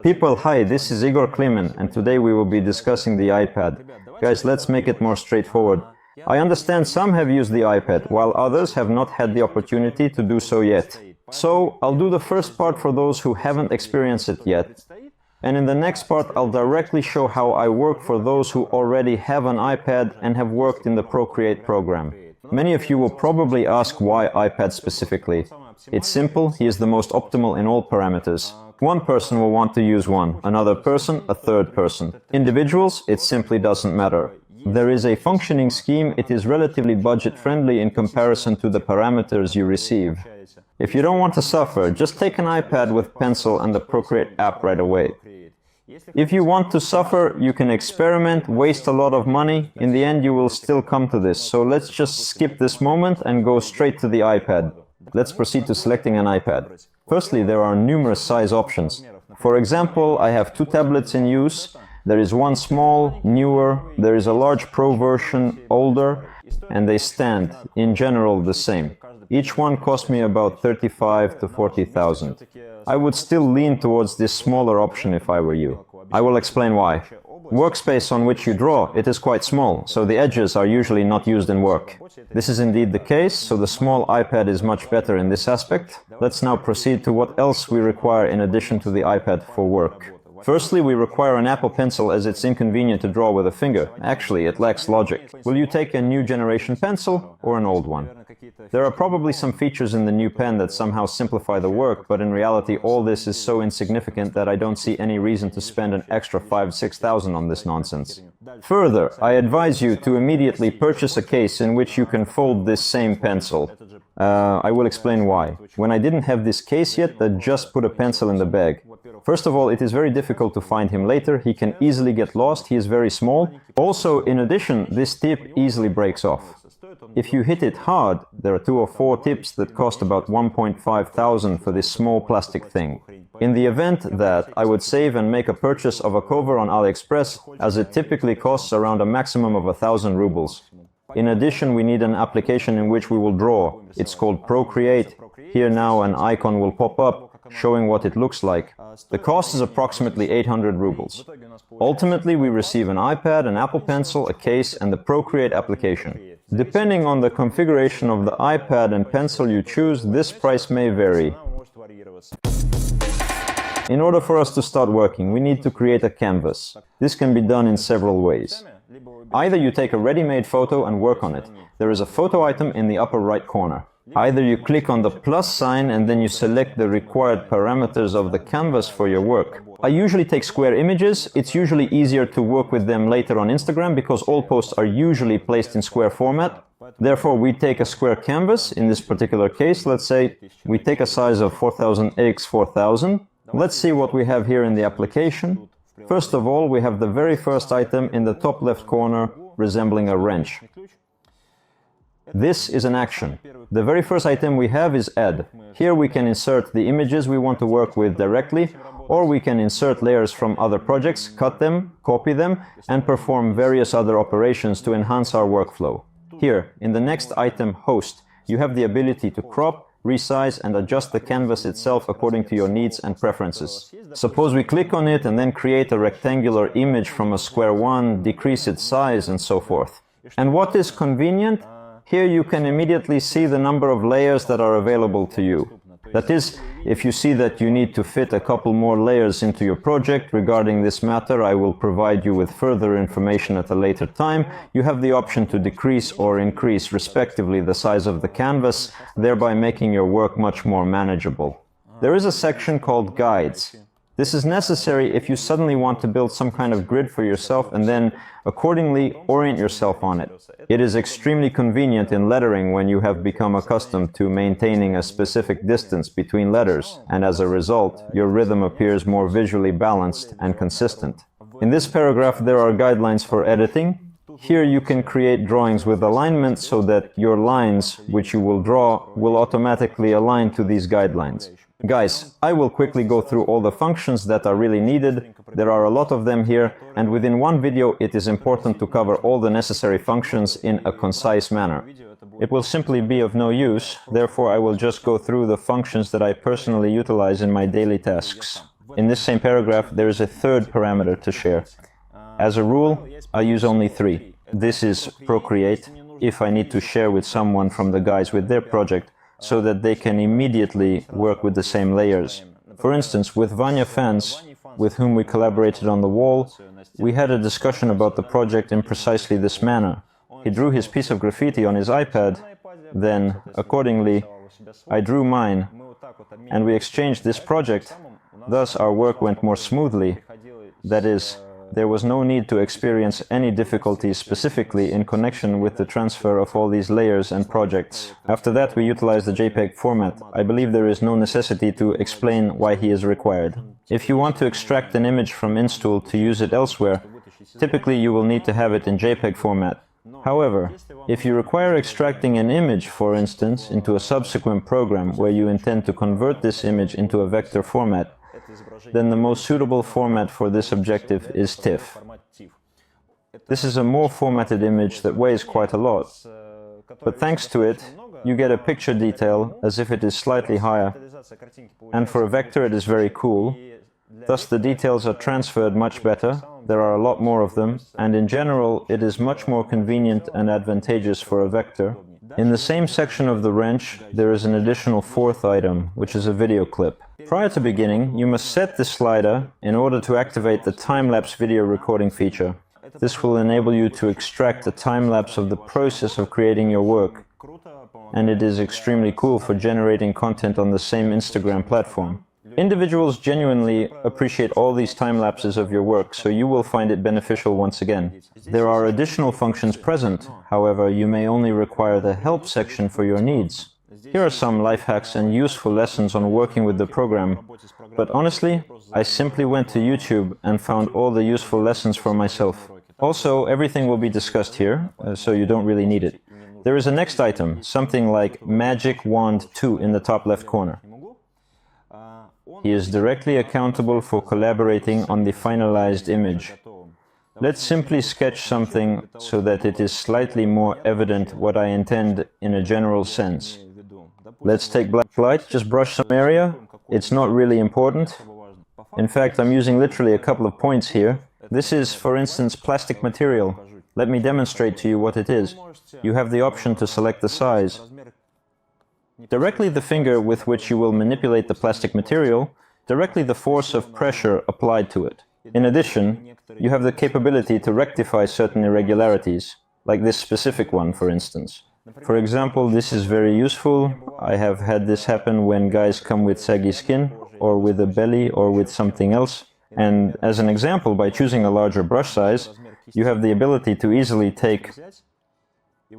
People, hi, this is Igor Klimin, and today we will be discussing the iPad. Guys, let's make it more straightforward. I understand some have used the iPad, while others have not had the opportunity to do so yet. So, I'll do the first part for those who haven't experienced it yet. And in the next part, I'll directly show how I work for those who already have an iPad and have worked in the Procreate program. Many of you will probably ask why iPad specifically. It's simple, he is the most optimal in all parameters. One person will want to use one, another person, a third person. Individuals, it simply doesn't matter. There is a functioning scheme, it is relatively budget-friendly in comparison to the parameters you receive. If you don't want to suffer, just take an iPad with pencil and the Procreate app right away. If you want to suffer, you can experiment, waste a lot of money. In the end, you will still come to this. So let's just skip this moment and go straight to the iPad. Let's proceed to selecting an iPad. Firstly, there are numerous size options. For example, I have two tablets in use. There is one small, newer, there is a large Pro version, older, and they stand, in general, the same. Each one cost me about 35 to 40,000. I would still lean towards this smaller option if I were you. I will explain why. Workspace on which you draw, it is quite small, so the edges are usually not used in work. This is indeed the case, so the small iPad is much better in this aspect. Let's now proceed to what else we require in addition to the iPad for work. Firstly, we require an Apple Pencil as it's inconvenient to draw with a finger. Actually, it lacks logic. Will you take a new generation pencil or an old one? There are probably some features in the new pen that somehow simplify the work, but in reality all this is so insignificant that I don't see any reason to spend an extra 5–6,000 on this nonsense. Further, I advise you to immediately purchase a case in which you can fold this same pencil. I will explain why. When I didn't have this case yet, I just put a pencil in the bag. First of all, it is very difficult to find him later, he can easily get lost, he is very small. Also, in addition, this tip easily breaks off. If you hit it hard, there are 2 or 4 tips that cost about 1,500 for this small plastic thing. In the event that, I would save and make a purchase of a cover on AliExpress, as it typically costs around a maximum of 1,000 rubles. In addition, we need an application in which we will draw. It's called Procreate. Here now an icon will pop up, showing what it looks like. The cost is approximately 800 rubles. Ultimately, we receive an iPad, an Apple Pencil, a case, and the Procreate application. Depending on the configuration of the iPad and pencil you choose, this price may vary. In order for us to start working, we need to create a canvas. This can be done in several ways. Either you take a ready-made photo and work on it. There is a photo item in the upper right corner. Either you click on the plus sign and then you select the required parameters of the canvas for your work. I usually take square images. It's usually easier to work with them later on Instagram because all posts are usually placed in square format. Therefore, we take a square canvas. In this particular case, let's say we take a size of 4000 x 4000. Let's see what we have here in the application. First of all, we have the very first item in the top left corner resembling a wrench. This is an action. The very first item we have is Add. Here we can insert the images we want to work with directly, or we can insert layers from other projects, cut them, copy them, and perform various other operations to enhance our workflow. Here, in the next item, Host, you have the ability to crop, resize, and adjust the canvas itself according to your needs and preferences. Suppose we click on it and then create a rectangular image from a square one, decrease its size, and so forth. And what is convenient? Here you can immediately see the number of layers that are available to you. That is, if you see that you need to fit a couple more layers into your project regarding this matter, I will provide you with further information at a later time. You have the option to decrease or increase respectively the size of the canvas, thereby making your work much more manageable. There is a section called Guides. This is necessary if you suddenly want to build some kind of grid for yourself and then accordingly orient yourself on it. It is extremely convenient in lettering when you have become accustomed to maintaining a specific distance between letters, and as a result, your rhythm appears more visually balanced and consistent. In this paragraph, there are guidelines for editing. Here you can create drawings with alignment so that your lines, which you will draw, will automatically align to these guidelines. Guys, I will quickly go through all the functions that are really needed. There are a lot of them here, and within one video it is important to cover all the necessary functions in a concise manner. It will simply be of no use, therefore I will just go through the functions that I personally utilize in my daily tasks. In this same paragraph, there is a third parameter to share. As a rule, I use only 3. This is Procreate, if I need to share with someone from the guys with their project, so that they can immediately work with the same layers. For instance, with Vanya Fans, with whom we collaborated on the wall, we had a discussion about the project in precisely this manner. He drew his piece of graffiti on his iPad, then, accordingly, I drew mine, and we exchanged this project. Thus, our work went more smoothly. That is, there was no need to experience any difficulties specifically in connection with the transfer of all these layers and projects. After that, we utilized the JPEG format. I believe there is no necessity to explain why he is required. If you want to extract an image from Install to use it elsewhere, typically you will need to have it in JPEG format. However, if you require extracting an image, for instance, into a subsequent program where you intend to convert this image into a vector format, then the most suitable format for this objective is TIFF. This is a more formatted image that weighs quite a lot, but thanks to it, you get a picture detail as if it is slightly higher, and for a vector it is very cool. Thus the details are transferred much better, there are a lot more of them, and in general it is much more convenient and advantageous for a vector. In the same section of the wrench, there is an additional 4th item, which is a video clip. Prior to beginning, you must set this slider in order to activate the time-lapse video recording feature. This will enable you to extract a time-lapse of the process of creating your work, and it is extremely cool for generating content on the same Instagram platform. Individuals genuinely appreciate all these time-lapses of your work, so you will find it beneficial once again. There are additional functions present, however, you may only require the help section for your needs. Here are some life hacks and useful lessons on working with the program, but honestly, I simply went to YouTube and found all the useful lessons for myself. Also, everything will be discussed here, so you don't really need it. There is a next item, something like Magic Wand 2 in the top left corner. He is directly accountable for collaborating on the finalized image. Let's simply sketch something so that it is slightly more evident what I intend in a general sense. Let's take black light, just brush some area. It's not really important. In fact, I'm using literally a couple of points here. This is, for instance, plastic material. Let me demonstrate to you what it is. You have the option to select the size. Directly the finger with which you will manipulate the plastic material, directly the force of pressure applied to it. In addition, you have the capability to rectify certain irregularities, like this specific one, for instance. For example, this is very useful. I have had this happen when guys come with saggy skin, or with a belly, or with something else. And as an example, by choosing a larger brush size, you have the ability to easily take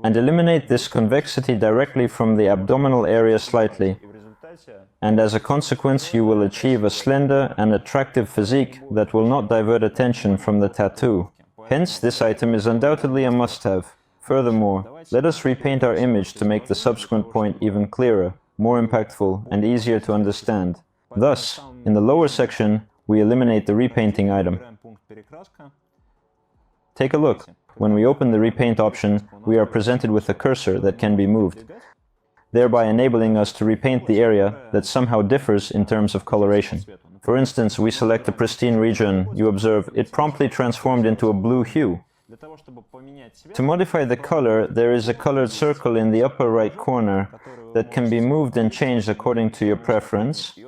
and eliminate this convexity directly from the abdominal area slightly. And as a consequence, you will achieve a slender and attractive physique that will not divert attention from the tattoo. Hence, this item is undoubtedly a must-have. Furthermore, let us repaint our image to make the subsequent point even clearer, more impactful, and easier to understand. Thus, in the lower section, we eliminate the repainting item. Take a look. When we open the repaint option, we are presented with a cursor that can be moved, thereby enabling us to repaint the area that somehow differs in terms of coloration. For instance, we select a pristine region, you observe it promptly transformed into a blue hue. To modify the color, there is a colored circle in the upper right corner that can be moved and changed according to your preference,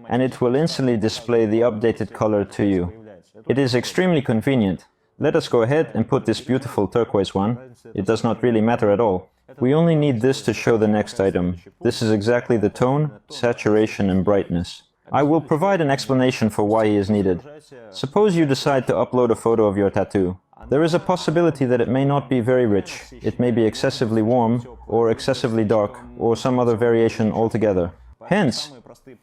and it will instantly display the updated color to you. It is extremely convenient. Let us go ahead and put this beautiful turquoise one. It does not really matter at all. We only need this to show the next item. This is exactly the tone, saturation and brightness. I will provide an explanation for why he is needed. Suppose you decide to upload a photo of your tattoo. There is a possibility that it may not be very rich. It may be excessively warm, or excessively dark, or some other variation altogether. Hence,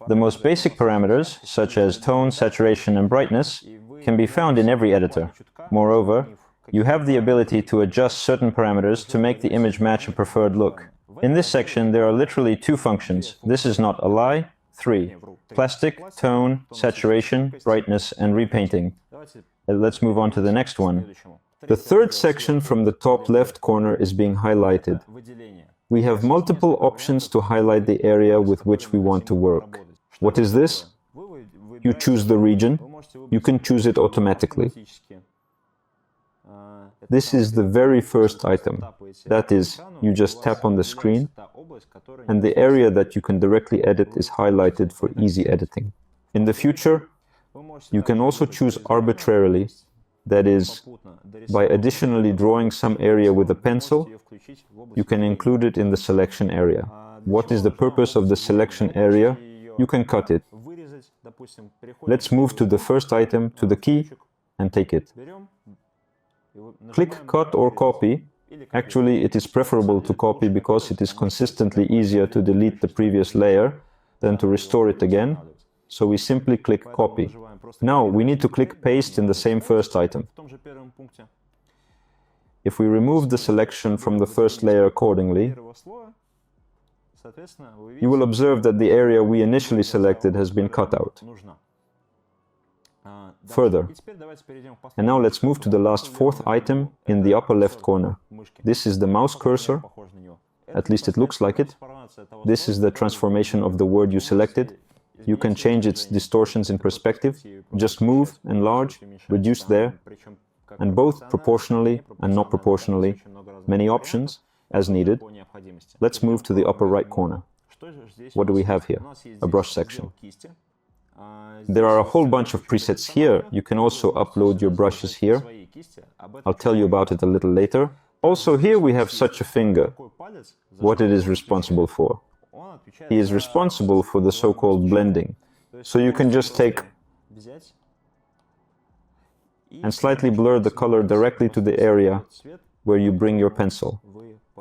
the most basic parameters, such as tone, saturation and brightness, can be found in every editor. Moreover, you have the ability to adjust certain parameters to make the image match a preferred look. In this section, there are literally 2 functions. This is not a lie. 3. Plastic, tone, saturation, brightness, and repainting. Let's move on to the next one. The third section from the top left corner is being highlighted. We have multiple options to highlight the area with which we want to work. What is this? You choose the region. You can choose it automatically. This is the very first item. That is, you just tap on the screen, and the area that you can directly edit is highlighted for easy editing. In the future, you can also choose arbitrarily, that is, by additionally drawing some area with a pencil, you can include it in the selection area. What is the purpose of the selection area? You can cut it. Let's move to the first item, to the key, and take it. Click Cut or Copy. Actually, it is preferable to copy because it is consistently easier to delete the previous layer than to restore it again. So we simply click Copy. Now we need to click Paste in the same first item. If we remove the selection from the first layer accordingly, you will observe that the area we initially selected has been cut out. Further. And now let's move to the last fourth item in the upper left corner. This is the mouse cursor. At least it looks like it. This is the transformation of the word you selected. You can change its distortions in perspective. Just move, enlarge, reduce there, and both proportionally and not proportionally. Many options, as needed. Let's move to the upper right corner. What do we have here? A brush section. There are a whole bunch of presets here. You can also upload your brushes here. I'll tell you about it a little later. Also here we have such a finger. What it is responsible for. He is responsible for the so-called blending. So you can just take and slightly blur the color directly to the area where you bring your pencil,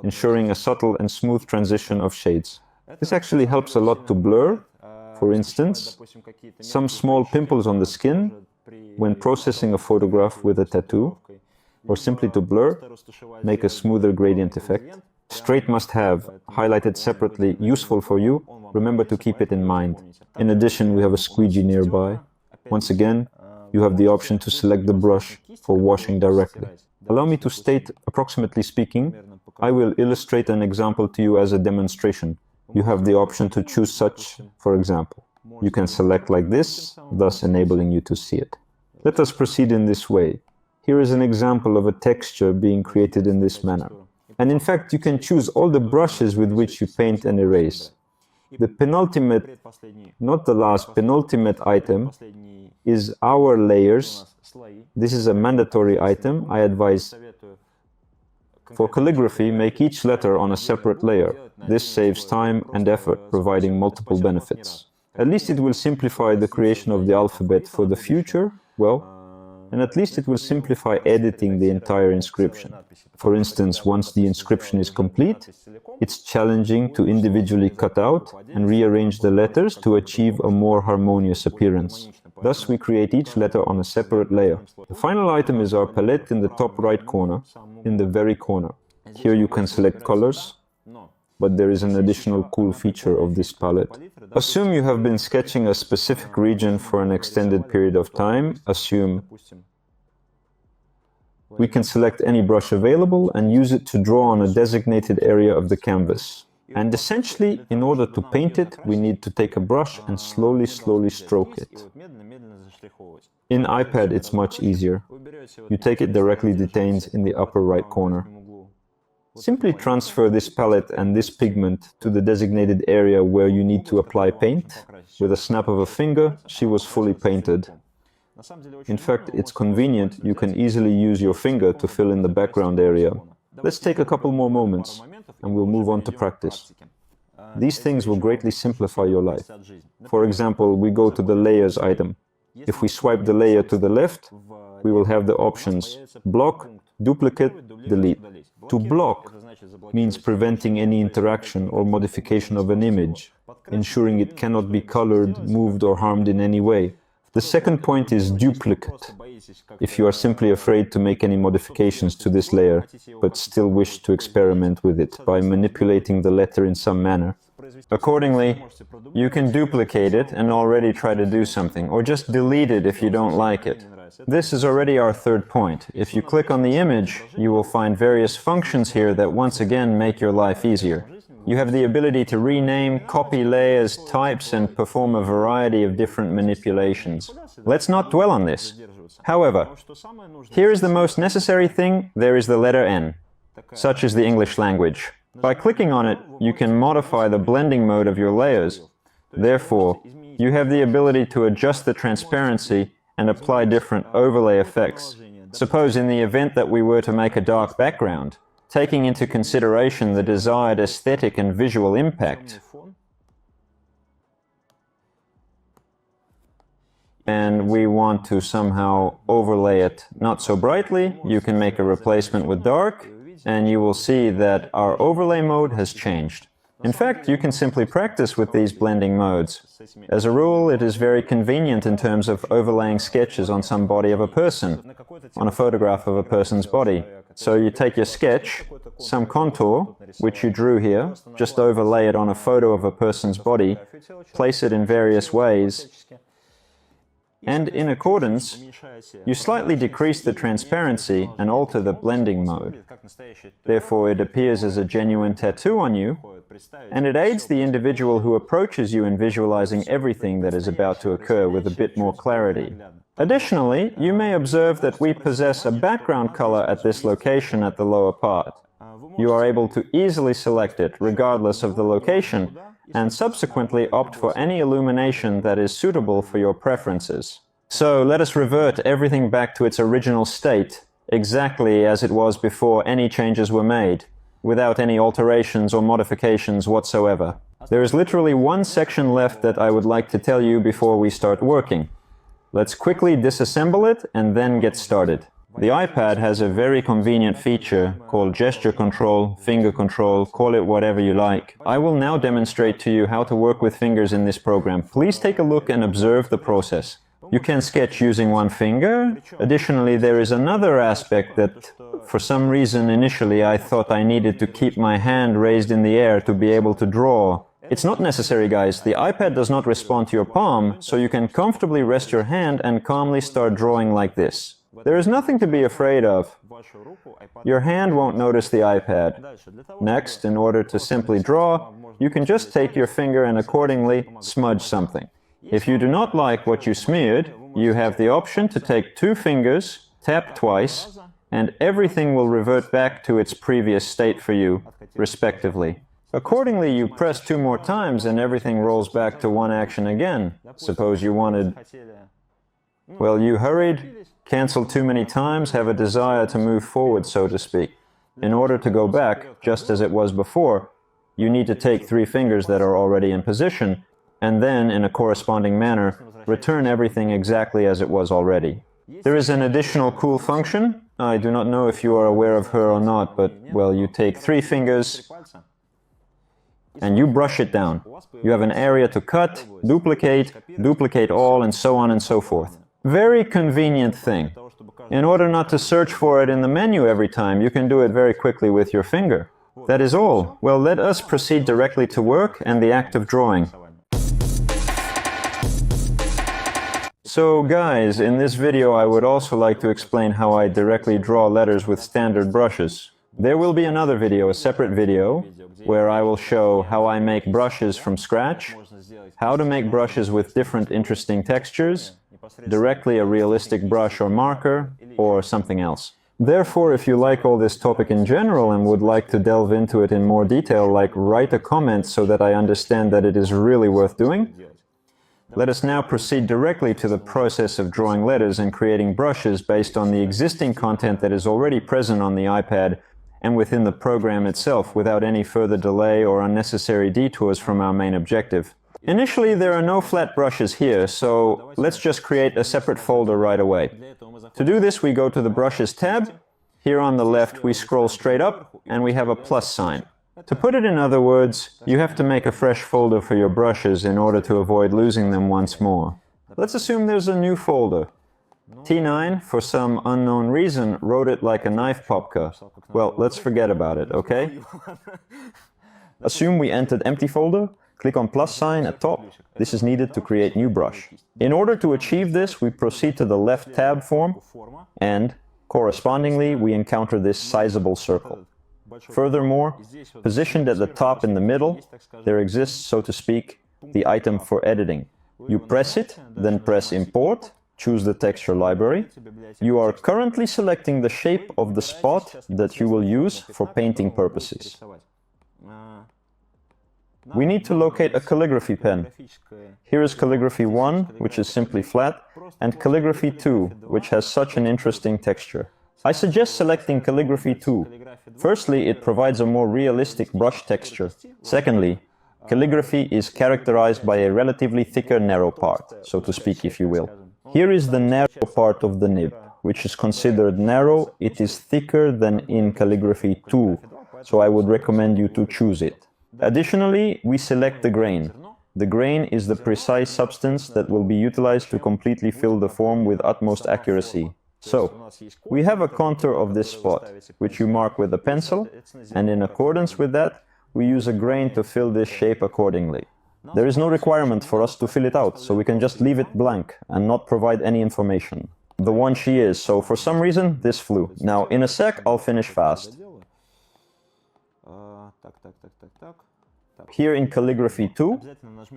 ensuring a subtle and smooth transition of shades. This actually helps a lot to blur, for instance, some small pimples on the skin when processing a photograph with a tattoo, or simply to blur, make a smoother gradient effect. Straight must have, highlighted separately, useful for you, remember to keep it in mind. In addition, we have a squeegee nearby. Once again, you have the option to select the brush for washing directly. Allow me to state, approximately speaking, I will illustrate an example to you as a demonstration. You have the option to choose such, for example. You can select like this, thus enabling you to see it. Let us proceed in this way. Here is an example of a texture being created in this manner. And in fact, you can choose all the brushes with which you paint and erase. The penultimate, not the last, penultimate item is our layers. This is a mandatory item. I advise for calligraphy, make each letter on a separate layer. This saves time and effort, providing multiple benefits. At least it will simplify the creation of the alphabet for the future, well, and at least it will simplify editing the entire inscription. For instance, once the inscription is complete, it's challenging to individually cut out and rearrange the letters to achieve a more harmonious appearance. Thus, we create each letter on a separate layer. The final item is our palette in the top right corner, in the very corner. Here you can select colors, but there is an additional cool feature of this palette. Assume you have been sketching a specific region for an extended period of time. Assume we can select any brush available and use it to draw on a designated area of the canvas. And essentially, in order to paint it, we need to take a brush and slowly stroke it. In iPad, it's much easier. You take it directly detained in the upper right corner. Simply transfer this palette and this pigment to the designated area where you need to apply paint. With a snap of a finger, she was fully painted. In fact, it's convenient. You can easily use your finger to fill in the background area. Let's take a couple more moments, and we'll move on to practice. These things will greatly simplify your life. For example, we go to the Layers item. If we swipe the layer to the left, we will have the options Block, Duplicate, Delete. To block means preventing any interaction or modification of an image, ensuring it cannot be colored, moved, or harmed in any way. The second point is duplicate. If you are simply afraid to make any modifications to this layer, but still wish to experiment with it by manipulating the letter in some manner. Accordingly, you can duplicate it and already try to do something, or just delete it if you don't like it. This is already our third point. If you click on the image, you will find various functions here that once again make your life easier. You have the ability to rename, copy layers, types, and perform a variety of different manipulations. Let's not dwell on this. However, here is the most necessary thing: there is the letter N, such as the English language. By clicking on it, you can modify the blending mode of your layers. Therefore, you have the ability to adjust the transparency and apply different overlay effects. Suppose in the event that we were to make a dark background, taking into consideration the desired aesthetic and visual impact, and we want to somehow overlay it not so brightly, you can make a replacement with dark, and you will see that our overlay mode has changed. In fact, you can simply practice with these blending modes. As a rule, it is very convenient in terms of overlaying sketches on some body of a person, on a photograph of a person's body. So you take your sketch, some contour, which you drew here, just overlay it on a photo of a person's body, place it in various ways, and in accordance, you slightly decrease the transparency and alter the blending mode. Therefore, it appears as a genuine tattoo on you, and it aids the individual who approaches you in visualizing everything that is about to occur with a bit more clarity. Additionally, you may observe that we possess a background color at this location at the lower part. You are able to easily select it, regardless of the location, and subsequently opt for any illumination that is suitable for your preferences. So let us revert everything back to its original state, exactly as it was before any changes were made, without any alterations or modifications whatsoever. There is literally one section left that I would like to tell you before we start working. Let's quickly disassemble it and then get started. The iPad has a very convenient feature called gesture control, finger control, call it whatever you like. I will now demonstrate to you how to work with fingers in this program. Please take a look and observe the process. You can sketch using one finger. Additionally, there is another aspect that, for some reason, initially I thought I needed to keep my hand raised in the air to be able to draw. It's not necessary, guys. The iPad does not respond to your palm, so you can comfortably rest your hand and calmly start drawing like this. There is nothing to be afraid of. Your hand won't notice the iPad. Next, in order to simply draw, you can just take your finger and accordingly smudge something. If you do not like what you smeared, you have the option to take two fingers, tap twice, and everything will revert back to its previous state for you, respectively. Accordingly, you press two more times and everything rolls back to one action again. Suppose you wanted... Well, you hurried, canceled too many times, have a desire to move forward, so to speak. In order to go back, just as it was before, you need to take three fingers that are already in position, and then, in a corresponding manner, return everything exactly as it was already. There is an additional cool function. I do not know if you are aware of her or not, but, well, you take three fingers and you brush it down. You have an area to cut, duplicate all, and so on and so forth. Very convenient thing. In order not to search for it in the menu every time, you can do it very quickly with your finger. That is all. Well, let us proceed directly to work and the act of drawing. So guys, in this video I would also like to explain how I directly draw letters with standard brushes. There will be another video, a separate video, where I will show how I make brushes from scratch, how to make brushes with different interesting textures, directly a realistic brush or marker, or something else. Therefore, if you like all this topic in general and would like to delve into it in more detail, like write a comment so that I understand that it is really worth doing. Let us now proceed directly to the process of drawing letters and creating brushes based on the existing content that is already present on the iPad and within the program itself, without any further delay or unnecessary detours from our main objective. Initially, there are no flat brushes here, so let's just create a separate folder right away. To do this, we go to the Brushes tab. Here on the left, we scroll straight up, and we have a plus sign. To put it in other words, you have to make a fresh folder for your brushes in order to avoid losing them once more. Let's assume there's a new folder. T9, for some unknown reason, wrote it like a knife popka. Well, let's forget about it, okay? Assume we entered empty folder. Click on plus sign at top. This is needed to create new brush. In order to achieve this, we proceed to the left tab form, and correspondingly, we encounter this sizable circle. Furthermore, positioned at the top in the middle, there exists, so to speak, the item for editing. You press it, then press Import, choose the texture library. You are currently selecting the shape of the spot that you will use for painting purposes. We need to locate a calligraphy pen. Here is calligraphy 1, which is simply flat, and calligraphy 2, which has such an interesting texture. I suggest selecting calligraphy 2. Firstly, it provides a more realistic brush texture. Secondly, calligraphy is characterized by a relatively thicker narrow part, so to speak, if you will. Here is the narrow part of the nib, which is considered narrow. It is thicker than in calligraphy 2, so I would recommend you to choose it. Additionally, we select the grain. The grain is the precise substance that will be utilized to completely fill the form with utmost accuracy. So, we have a contour of this spot, which you mark with a pencil, and in accordance with that, we use a grain to fill this shape accordingly. There is no requirement for us to fill it out, so we can just leave it blank and not provide any information. The one she is, so for some reason, this flew. Now, in a sec, I'll finish fast. Here in calligraphy 2,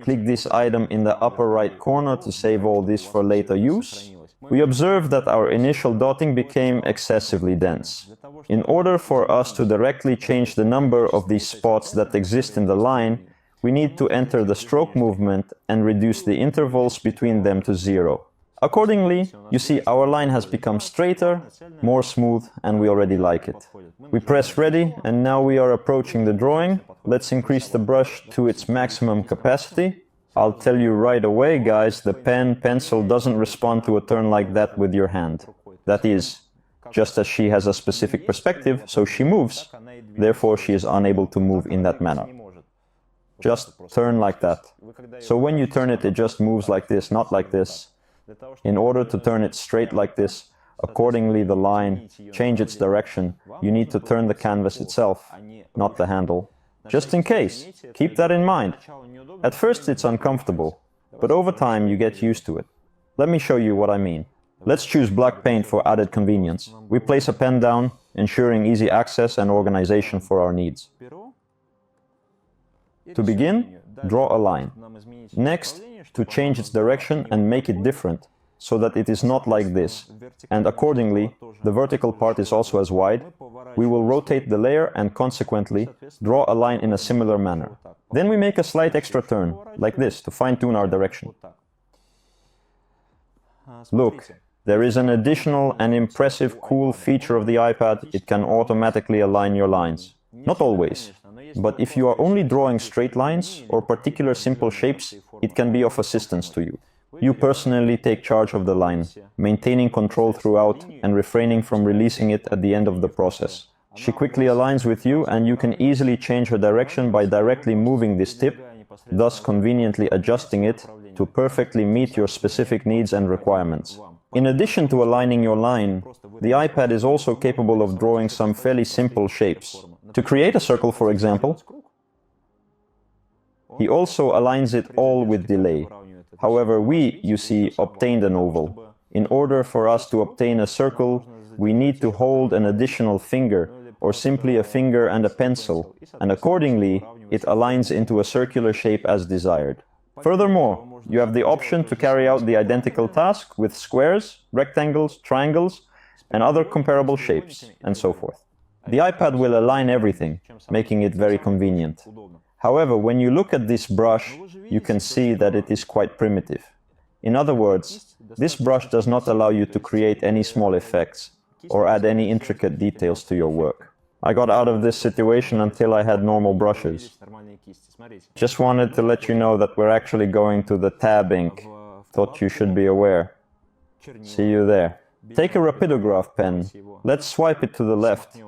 click this item in the upper right corner to save all this for later use. We observe that our initial dotting became excessively dense. In order for us to directly change the number of these spots that exist in the line, we need to enter the stroke movement and reduce the intervals between them to 0. Accordingly, you see our line has become straighter, more smooth, and we already like it. We press ready, and now we are approaching the drawing. Let's increase the brush to its maximum capacity. I'll tell you right away, guys, the pencil doesn't respond to a turn like that with your hand. That is, just as she has a specific perspective, so she moves. Therefore, she is unable to move in that manner. Just turn like that. So when you turn it, it just moves like this, not like this. In order to turn it straight like this, accordingly the line, change its direction, you need to turn the canvas itself, not the handle. Just in case, keep that in mind. At first it's uncomfortable, but over time you get used to it. Let me show you what I mean. Let's choose black paint for added convenience. We place a pen down, ensuring easy access and organization for our needs. To begin, draw a line. Next, to change its direction and make it different, so that it is not like this, and accordingly, the vertical part is also as wide, we will rotate the layer and consequently draw a line in a similar manner. Then we make a slight extra turn, like this, to fine-tune our direction. Look, there is an additional and impressive cool feature of the iPad. It can automatically align your lines. Not always, but if you are only drawing straight lines or particular simple shapes, it can be of assistance to you. You personally take charge of the line, maintaining control throughout and refraining from releasing it at the end of the process. She quickly aligns with you, and you can easily change her direction by directly moving this tip, thus conveniently adjusting it to perfectly meet your specific needs and requirements. In addition to aligning your line, the iPad is also capable of drawing some fairly simple shapes. To create a circle, for example, he also aligns it all with delay. However, we, you see, obtained an oval. In order for us to obtain a circle, we need to hold an additional finger, or simply a finger and a pencil, and accordingly, it aligns into a circular shape as desired. Furthermore, you have the option to carry out the identical task with squares, rectangles, triangles, and other comparable shapes, and so forth. The iPad will align everything, making it very convenient. However, when you look at this brush, you can see that it is quite primitive. In other words, this brush does not allow you to create any small effects or add any intricate details to your work. I got out of this situation until I had normal brushes. Just wanted to let you know that we're actually going to the tab ink. Thought you should be aware. See you there. Take a rapidograph pen. Let's swipe it to the left.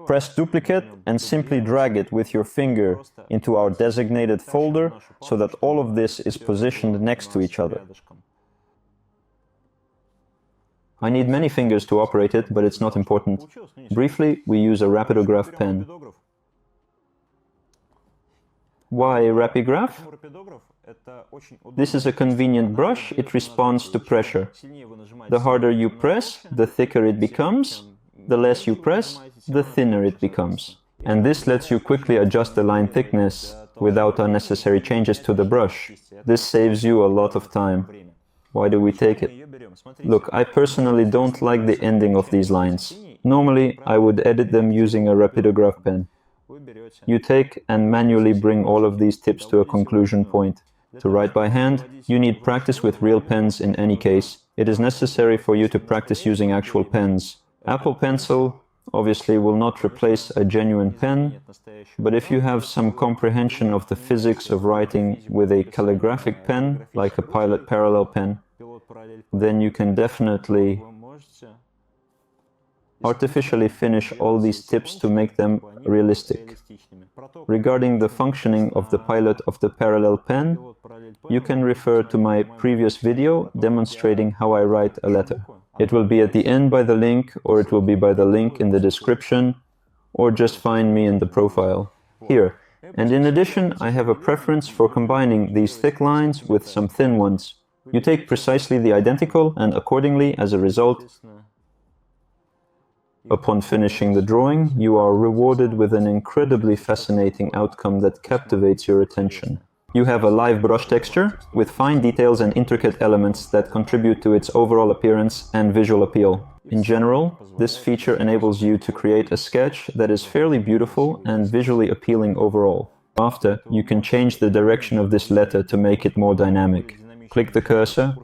Press duplicate and simply drag it with your finger into our designated folder so that all of this is positioned next to each other. I need many fingers to operate it, but it's not important. Briefly, we use a rapidograph pen. Why rapidograph? This is a convenient brush. It responds to pressure. The harder you press, the thicker it becomes. The less you press, the thinner it becomes. And this lets you quickly adjust the line thickness without unnecessary changes to the brush. This saves you a lot of time. Why do we take it? Look, I personally don't like the ending of these lines. Normally, I would edit them using a rapidograph pen. You take and manually bring all of these tips to a conclusion point. To write by hand, you need practice with real pens in any case. It is necessary for you to practice using actual pens. Apple Pencil obviously will not replace a genuine pen, but if you have some comprehension of the physics of writing with a calligraphic pen, like a Pilot parallel pen, then you can definitely artificially finish all these tips to make them realistic. Regarding the functioning of the Pilot of the parallel pen, you can refer to my previous video demonstrating how I write a letter. It will be at the end by the link, or it will be by the link in the description, or just find me in the profile here. And in addition, I have a preference for combining these thick lines with some thin ones. You take precisely the identical, and accordingly, as a result, upon finishing the drawing, you are rewarded with an incredibly fascinating outcome that captivates your attention. You have a live brush texture with fine details and intricate elements that contribute to its overall appearance and visual appeal. In general, this feature enables you to create a sketch that is fairly beautiful and visually appealing overall. After, you can change the direction of this letter to make it more dynamic. Click the cursor.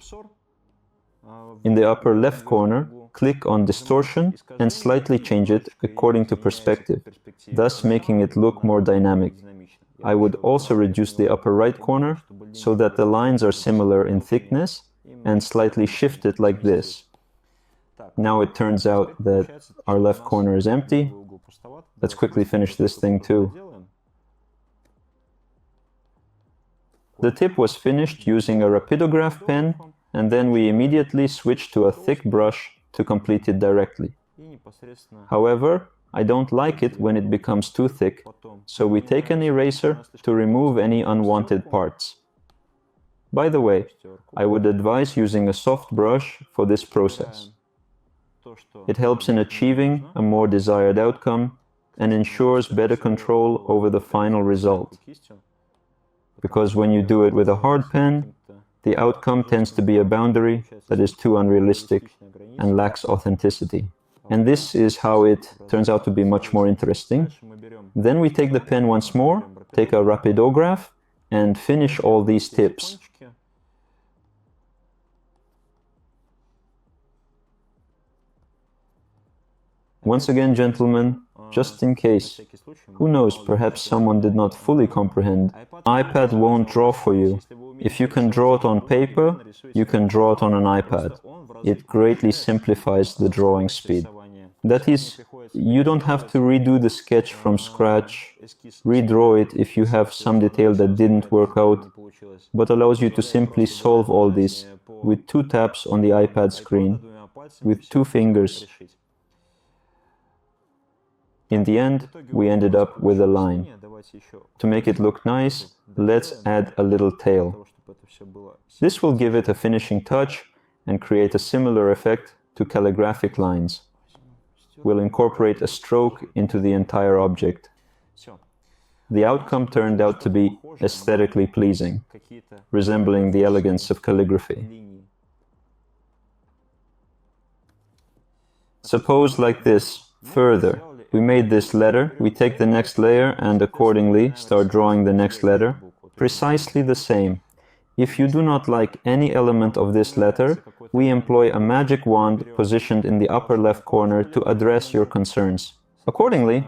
In the upper left corner, click on Distortion and slightly change it according to perspective, thus making it look more dynamic. I would also reduce the upper right corner so that the lines are similar in thickness and slightly shift it like this. Now it turns out that our left corner is empty. Let's quickly finish this thing too. The tip was finished using a rapidograph pen, and then we immediately switched to a thick brush to complete it directly. However, I don't like it when it becomes too thick, so we take an eraser to remove any unwanted parts. By the way, I would advise using a soft brush for this process. It helps in achieving a more desired outcome and ensures better control over the final result. Because when you do it with a hard pen, the outcome tends to be a boundary that is too unrealistic and lacks authenticity. And this is how it turns out to be much more interesting. Then we take the pen once more, take a rapidograph, and finish all these tips. Once again, gentlemen, just in case, who knows, perhaps someone did not fully comprehend. iPad won't draw for you. If you can draw it on paper, you can draw it on an iPad. It greatly simplifies the drawing speed. That is, you don't have to redo the sketch from scratch, redraw it if you have some detail that didn't work out, but allows you to simply solve all this with 2 taps on the iPad screen, with 2 fingers. In the end, we ended up with a line. To make it look nice, let's add a little tail. This will give it a finishing touch and create a similar effect to calligraphic lines. We'll incorporate a stroke into the entire object. The outcome turned out to be aesthetically pleasing, resembling the elegance of calligraphy. Suppose like this, further. We made this letter, we take the next layer and accordingly start drawing the next letter. Precisely the same. If you do not like any element of this letter, we employ a magic wand positioned in the upper left corner to address your concerns. Accordingly,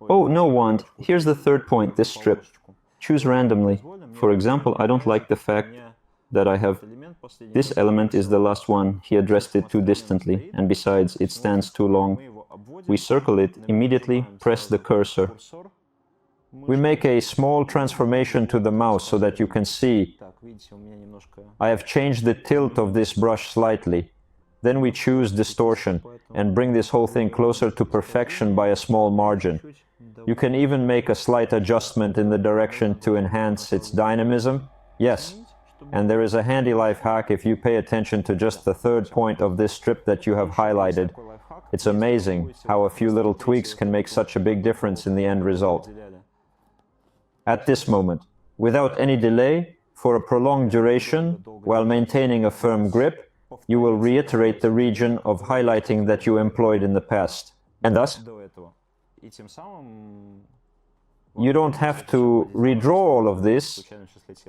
oh, no wand, here's the third point, this strip. Choose randomly. For example, I don't like the fact that I have this element is the last one, he addressed it too distantly, and besides, it stands too long. We circle it, immediately press the cursor. We make a small transformation to the mouse so that you can see. I have changed the tilt of this brush slightly. Then we choose distortion and bring this whole thing closer to perfection by a small margin. You can even make a slight adjustment in the direction to enhance its dynamism. Yes, and there is a handy life hack if you pay attention to just the third point of this strip that you have highlighted. It's amazing how a few little tweaks can make such a big difference in the end result. At this moment, without any delay, for a prolonged duration, while maintaining a firm grip, you will reiterate the region of highlighting that you employed in the past. And thus, you don't have to redraw all of this.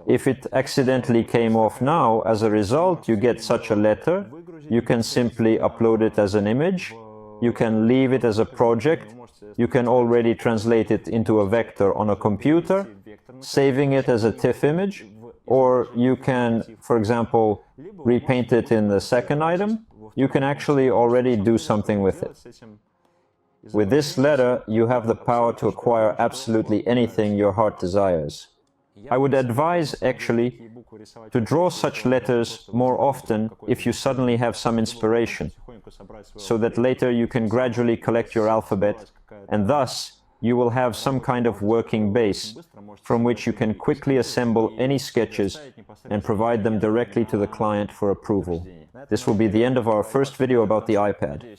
If it accidentally came off now, as a result, you get such a letter. You can simply upload it as an image. You can leave it as a project. You can already translate it into a vector on a computer, saving it as a TIFF image. Or you can, for example, repaint it in the second item. You can actually already do something with it. With this letter, you have the power to acquire absolutely anything your heart desires. I would advise, actually, to draw such letters more often if you suddenly have some inspiration, so that later you can gradually collect your alphabet, and thus you will have some kind of working base from which you can quickly assemble any sketches and provide them directly to the client for approval. This will be the end of our first video about the iPad.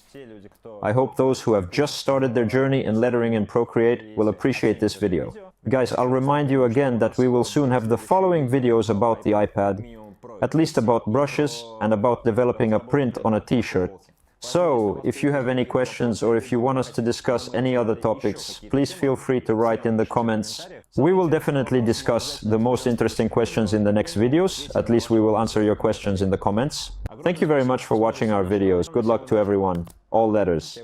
I hope those who have just started their journey in lettering in Procreate will appreciate this video. Guys, I'll remind you again that we will soon have the following videos about the iPad, at least about brushes and about developing a print on a t-shirt. So, if you have any questions or if you want us to discuss any other topics, please feel free to write in the comments. We will definitely discuss the most interesting questions in the next videos. At least we will answer your questions in the comments. Thank you very much for watching our videos. Good luck to everyone. All letters.